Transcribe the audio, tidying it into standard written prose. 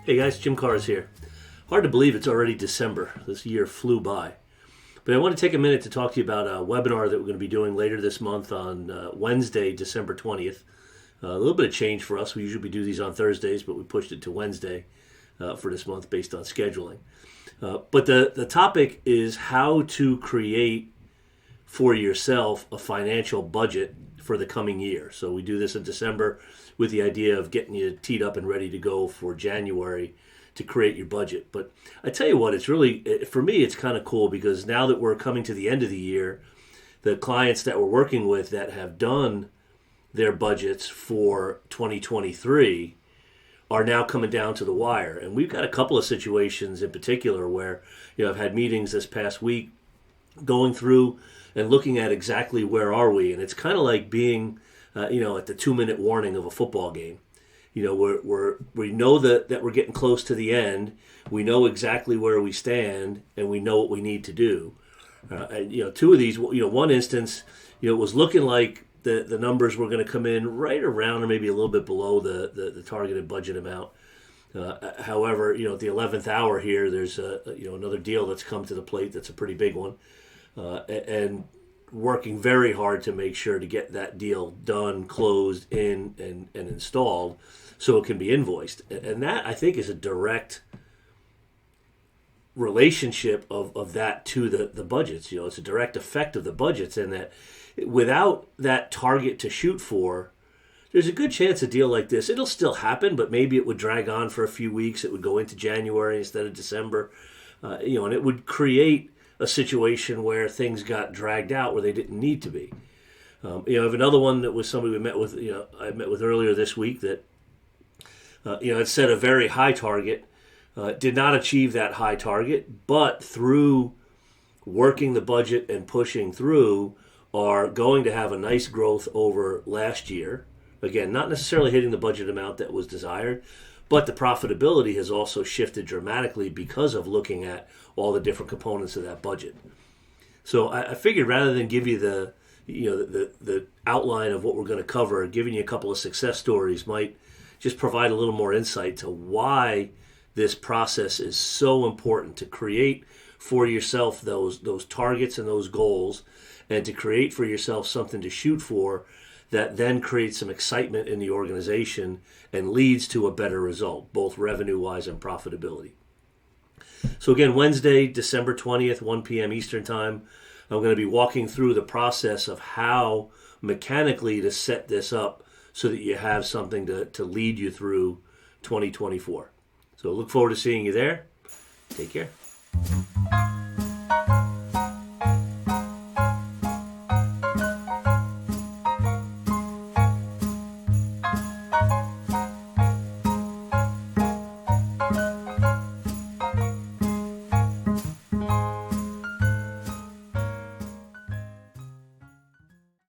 Hey guys, Jim Carr's here. Hard to believe it's already December. This year flew by. But I want to take a minute to talk to you about a webinar that we're going to be doing later this month on Wednesday, December 20th. A little bit of change for us. We usually do these on Thursdays, but we pushed it to Wednesday for this month based on scheduling. But the topic is how to create for yourself a financial budget for the coming year. So we do this in December with the idea of getting you teed up and ready to go for January to create your budget. But I tell you what, it's really, for me, it's kind of cool because now that we're coming to the end of the year, the clients that we're working with that have done their budgets for 2023 are now coming down to the wire. And we've got a couple of situations in particular where, I've had meetings this past week going through and looking at exactly where are we. And it's kind of like being, at the 2-minute warning of a football game. We know that we're getting close to the end. We know exactly where we stand, and we know what we need to do. Two of these, one instance, it was looking like the numbers were going to come in right around or maybe a little bit below the targeted budget amount. However, at the 11th hour here, there's another deal that's come to the plate that's a pretty big one, and working very hard to make sure to get that deal done, closed, in, and installed so it can be invoiced. And that, I think, is a direct relationship of that to the budgets. It's a direct effect of the budgets, and that without that target to shoot for, there's a good chance a deal like this, it'll still happen, but maybe it would drag on for a few weeks. It would go into January instead of December, and it would create a situation where things got dragged out where they didn't need to be. I have another one that was somebody we met with, I met with earlier this week that, had set a very high target, did not achieve that high target, but through working the budget and pushing through are going to have a nice growth over last year. Again, not necessarily hitting the budget amount that was desired, but the profitability has also shifted dramatically because of looking at all the different components of that budget. So I figured rather than give you the outline of what we're going to cover, giving you a couple of success stories might just provide a little more insight to why this process is so important to create for yourself those targets and those goals, and to create for yourself something to shoot for that then creates some excitement in the organization and leads to a better result, both revenue-wise and profitability. So again, Wednesday, December 20th, 1 p.m. Eastern Time, I'm going to be walking through the process of how mechanically to set this up so that you have something to lead you through 2024. So look forward to seeing you there. Take care.